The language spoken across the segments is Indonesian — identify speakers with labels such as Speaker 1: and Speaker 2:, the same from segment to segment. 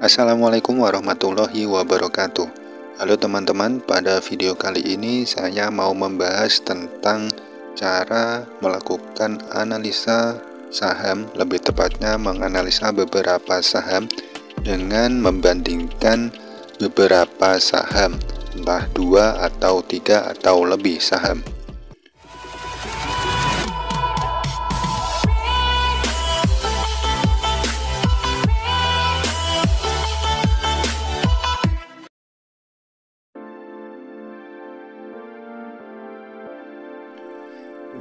Speaker 1: Assalamualaikum warahmatullahi wabarakatuh. Halo teman-teman, pada video kali ini saya mau membahas tentang cara melakukan analisa saham, lebih tepatnya menganalisa beberapa saham dengan membandingkan beberapa saham, entah 2 atau 3 atau lebih saham.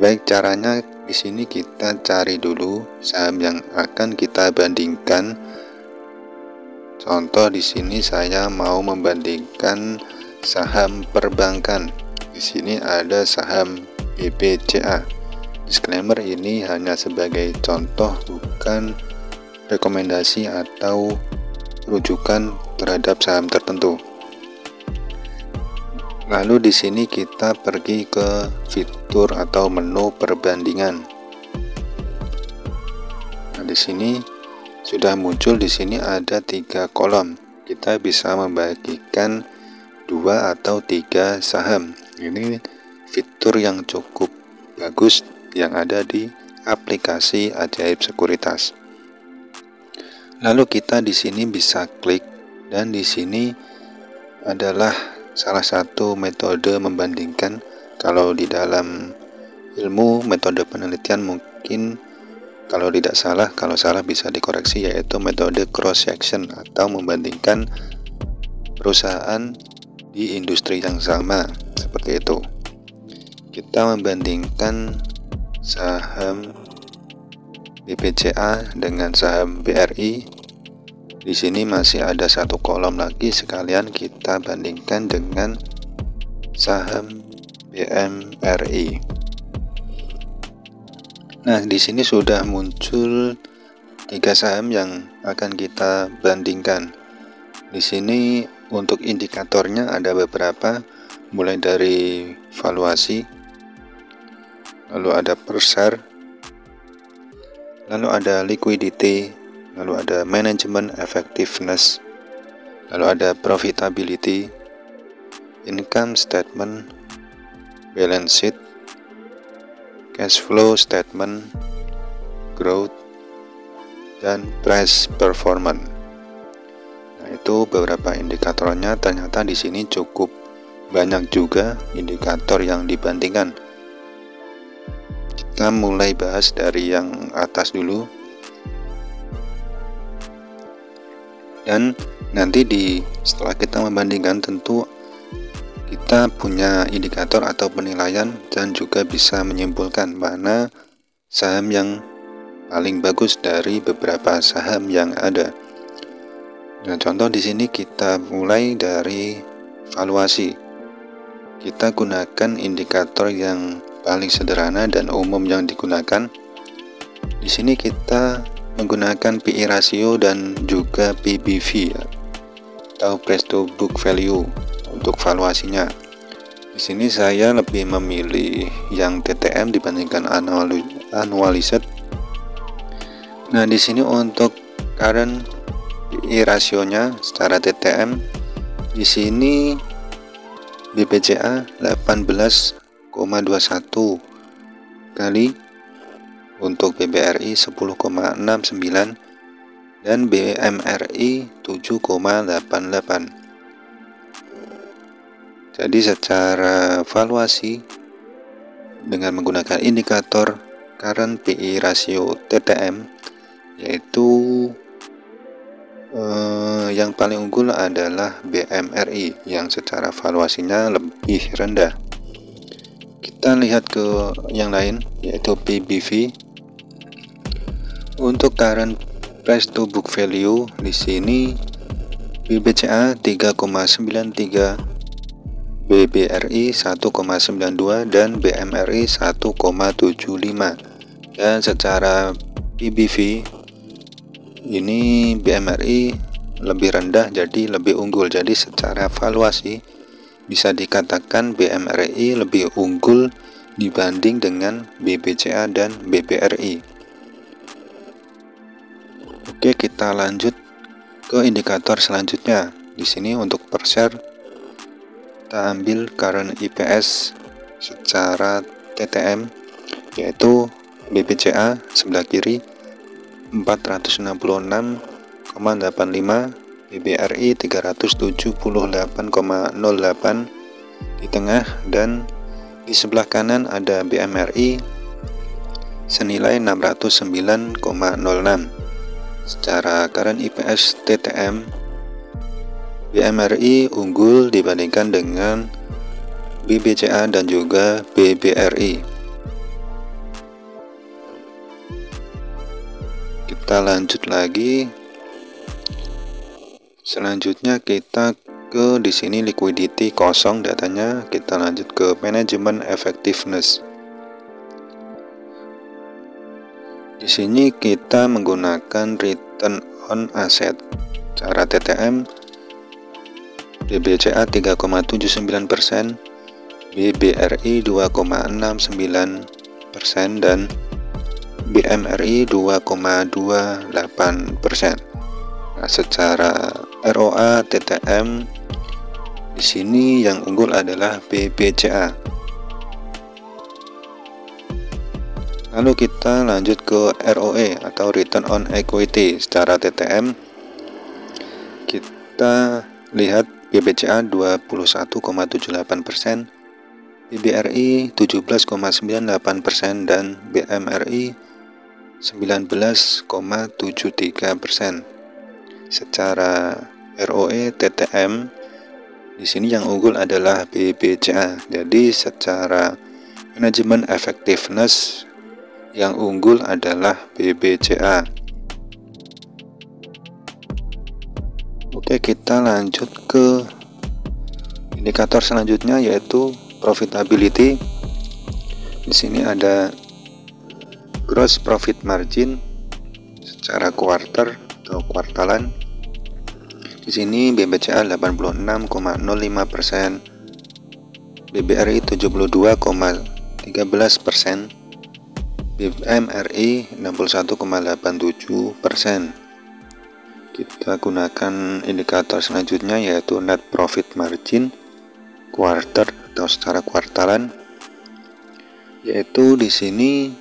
Speaker 1: Baik, caranya di sini kita cari dulu saham yang akan kita bandingkan. Contoh di sini saya mau membandingkan saham perbankan. Di sini ada saham BBCA. Disclaimer, ini hanya sebagai contoh, bukan rekomendasi atau rujukan terhadap saham tertentu. Lalu di sini kita pergi ke fitur atau menu perbandingan. Nah, di sini sudah muncul, di sini ada 3 kolom. Kita bisa membagikan 2 atau 3 saham. Ini fitur yang cukup bagus yang ada di aplikasi Ajaib Sekuritas. Lalu kita di sini bisa klik, dan di sini adalah salah satu metode membandingkan. Kalau di dalam ilmu metode penelitian mungkin kalau tidak salah, kalau salah bisa dikoreksi, yaitu metode cross section atau membandingkan perusahaan di industri yang sama, seperti itu. Kita membandingkan saham BBCA dengan saham BRI. Di sini masih ada 1 kolom lagi, sekalian kita bandingkan dengan saham BMRI. Nah, di sini sudah muncul 3 saham yang akan kita bandingkan. Di sini untuk indikatornya ada beberapa, mulai dari valuasi, lalu ada per share, lalu ada liquidity, lalu ada management effectiveness, lalu ada profitability, income statement, balance sheet, cash flow statement, growth, dan price performance. Nah, itu beberapa indikatornya. Ternyata di sini cukup banyak juga indikator yang dibandingkan. Kita mulai bahas dari yang atas dulu. Dan nanti setelah kita membandingkan, tentu kita punya indikator atau penilaian dan juga bisa menyimpulkan mana saham yang paling bagus dari beberapa saham yang ada. Nah, contoh di sini kita mulai dari valuasi. Kita gunakan indikator yang paling sederhana dan umum yang digunakan. Di sini kita menggunakan PE ratio dan juga PBV atau price to book value untuk valuasinya. Di sini saya lebih memilih yang TTM dibandingkan annualized. Nah, di sini untuk current PE rasionya secara TTM, di sini BBCA 18,21 kali, untuk BBRI 10,69 dan BMRI 7,88. Jadi secara valuasi dengan menggunakan indikator current PE ratio TTM, yaitu yang paling unggul adalah BMRI yang secara valuasinya lebih rendah. Kita lihat ke yang lain, yaitu PBV. Untuk current price to book value, di sini BBCA 3,93, BBRI 1,92 dan BMRI 1,75. Dan secara PBV ini BMRI lebih rendah, jadi lebih unggul. Jadi secara valuasi bisa dikatakan BMRI lebih unggul dibanding dengan BBCA dan BBRI. Oke, kita lanjut ke indikator selanjutnya. Di sini untuk per share kita ambil current EPS secara TTM, yaitu BBCA sebelah kiri 466,85, BBRI 378,08 di tengah, dan di sebelah kanan ada BMRI senilai 609,06. Secara current EPS TTM, BMRI unggul dibandingkan dengan BBCA dan juga BBRI. Kita lanjut lagi. Selanjutnya kita ke di sini liquidity kosong datanya. Kita lanjut ke manajemen effectiveness. Di sini kita menggunakan return on asset. Cara TTM, BBCA 3,79%, BBRI 2,69%, dan BMRI 2,28%. Nah, secara ROA TTM di sini yang unggul adalah BBCA. Lalu kita lanjut ke ROE atau Return on Equity. Secara TTM kita lihat BBCA 21,78%, BBRI 17,98%, dan BMRI 19,73%. Secara ROE TTM di sini yang unggul adalah BBCA. Jadi secara manajemen effectiveness yang unggul adalah BBCA. Oke, kita lanjut ke indikator selanjutnya, yaitu profitability. Di sini ada gross profit margin secara quarter atau kuartalan. Di sini BBCA 86,05%, BBRI 72,13%, BMRI 61,87%. Kita gunakan indikator selanjutnya, yaitu net profit margin quarter atau secara kuartalan, yaitu di sini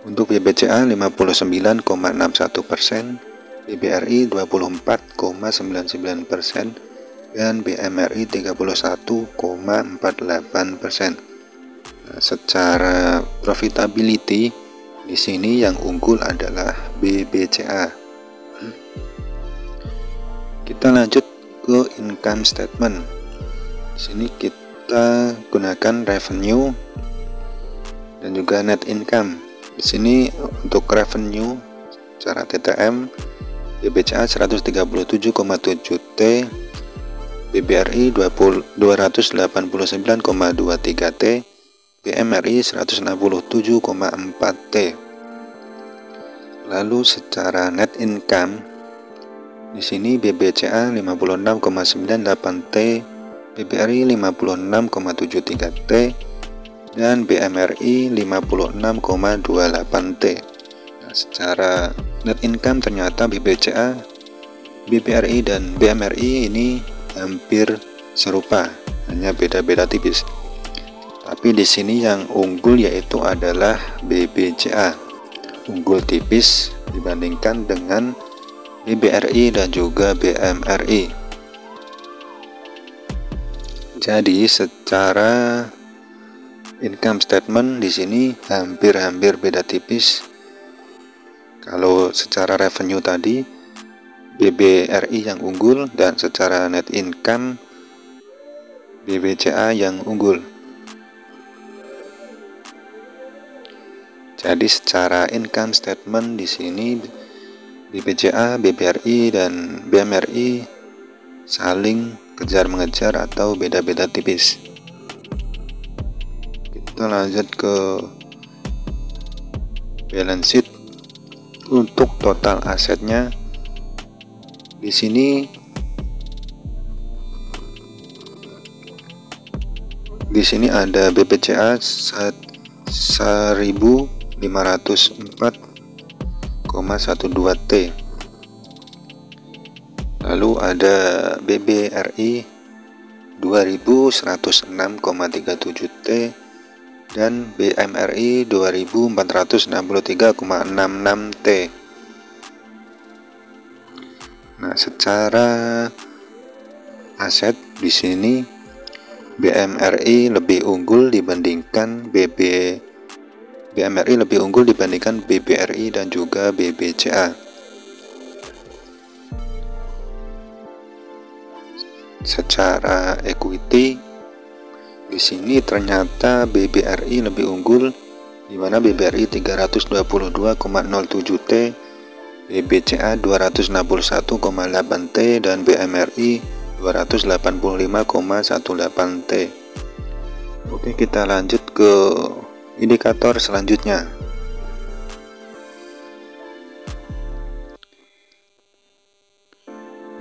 Speaker 1: untuk BBCA 59,61%, BBRI 24,99%, dan BMRI 31,48%. Nah, secara profitability di sini yang unggul adalah BBCA. Kita lanjut ke income statement. Di sini kita gunakan revenue dan juga net income. Di sini untuk revenue secara TTM, BBCA 137,7T, BBRI 289,23T, BMRI 167,4T. Lalu secara net income di sini BBCA 56,98T, BBRI 56,73T, dan BMRI 56,28T. Nah, secara net income ternyata BBCA, BBRI, dan BMRI ini hampir serupa, hanya beda-beda tipis. Tapi di sini yang unggul yaitu adalah BBCA, unggul tipis dibandingkan dengan BBRI dan juga BMRI. Jadi secara income statement di sini hampir-hampir beda tipis. Kalau secara revenue tadi BBRI yang unggul, dan secara net income BBCA yang unggul. Jadi secara income statement di sini BBCA, BBRI, dan BMRI saling kejar-mengejar atau beda-beda tipis. Kita lanjut ke balance sheet. Untuk total asetnya di sini ada BBCA 1504,12T, Lalu ada BBRI 2106,37 T dan BMRI 2463,66 T. Nah, secara aset di sini BMRI lebih unggul dibandingkan BBRI dan juga BBCA. Secara equity di sini ternyata BBRI lebih unggul, di mana BBRI 322,07 T, BBCA 261,8 T dan BMRI 285,18 T. Oke, kita lanjut ke indikator selanjutnya.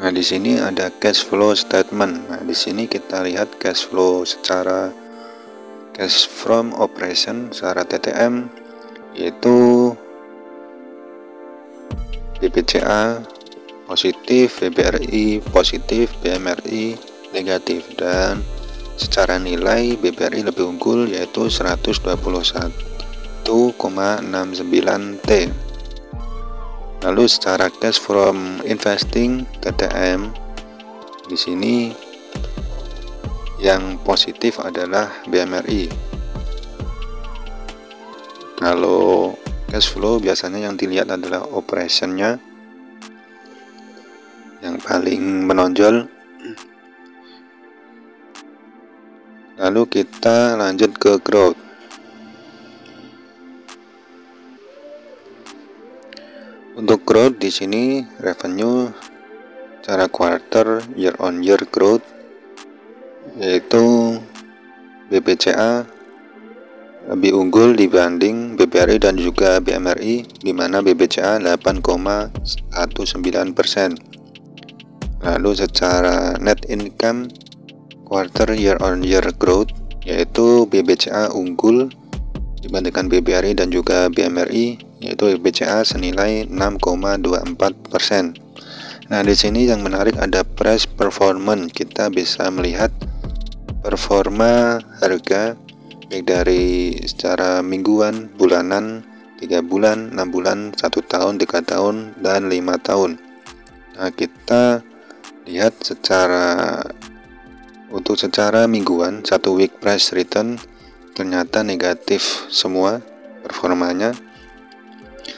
Speaker 1: Nah, di sini ada cash flow statement. Nah, di sini kita lihat cash flow secara cash from operation secara TTM, yaitu BBCA positif, BBRI positif, BMRI negatif, dan secara nilai BBRI lebih unggul yaitu 121,69 T. Lalu secara cash from investing TTM, di sini yang positif adalah BMRI. Kalau cash flow biasanya yang dilihat adalah operationnya yang paling menonjol. Lalu kita lanjut ke growth. Untuk growth di sini revenue secara quarter year on year growth, yaitu BBCA lebih unggul dibanding BBRI dan juga BMRI, di mana BBCA 8,19%. Lalu secara net income quarter year on year growth, yaitu BBCA unggul dibandingkan BBRI dan juga BMRI, yaitu BBCA senilai 6,24%. Nah, di sini yang menarik ada price performance. Kita bisa melihat performa harga baik dari secara mingguan, bulanan, 3 bulan, 6 bulan, 1 tahun, 3 tahun, dan 5 tahun. Nah, kita lihat untuk secara mingguan, 1 week price return ternyata negatif semua performanya.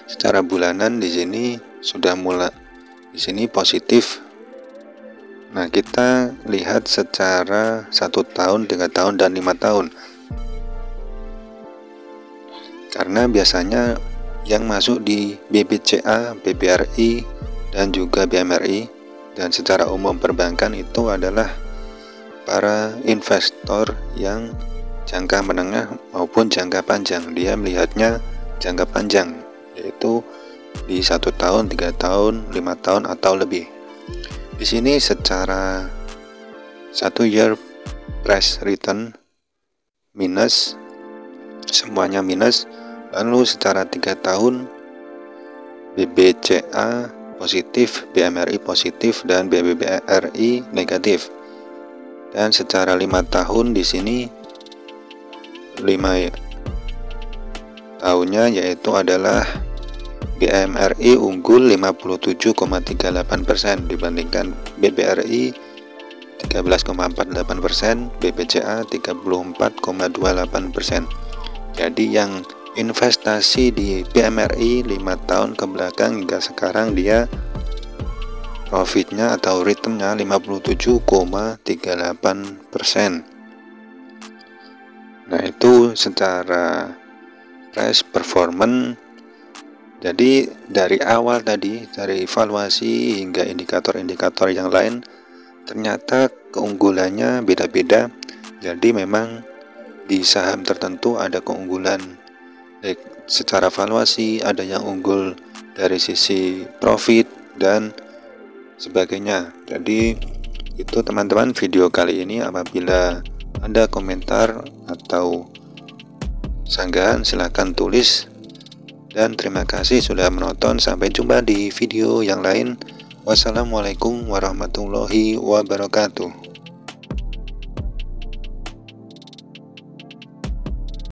Speaker 1: Secara bulanan di sini sudah mulai di sini positif. Nah, kita lihat secara 1 tahun, 3 tahun, dan 5 tahun. Karena biasanya yang masuk di BBCA, BBRI, dan juga BMRI, dan secara umum perbankan itu adalah para investor yang jangka menengah maupun jangka panjang. Dia melihatnya jangka panjang, yaitu di 1 tahun, 3 tahun, 5 tahun atau lebih. Di sini secara 1 year price return minus, semuanya minus. Lalu secara 3 tahun BBCA positif, BMRI positif, dan BBRI negatif. Dan secara 5 tahun di sini 5 tahunnya yaitu adalah BMRI unggul 57,38% dibandingkan BBRI 13,48%, BBCA 34,28%. Jadi yang investasi di BMRI 5 tahun ke belakang hingga sekarang dia profitnya atau returnnya 57,38%. Nah, itu secara price performance. Jadi dari awal tadi, dari evaluasi hingga indikator-indikator yang lain, ternyata keunggulannya beda-beda. Jadi memang di saham tertentu ada keunggulan baik secara valuasi, ada yang unggul dari sisi profit dan sebagainya. Jadi itu teman-teman video kali ini. Apabila ada komentar atau sanggahan silahkan tulis, dan terima kasih sudah menonton. Sampai jumpa di video yang lain. Wassalamualaikum warahmatullahi wabarakatuh.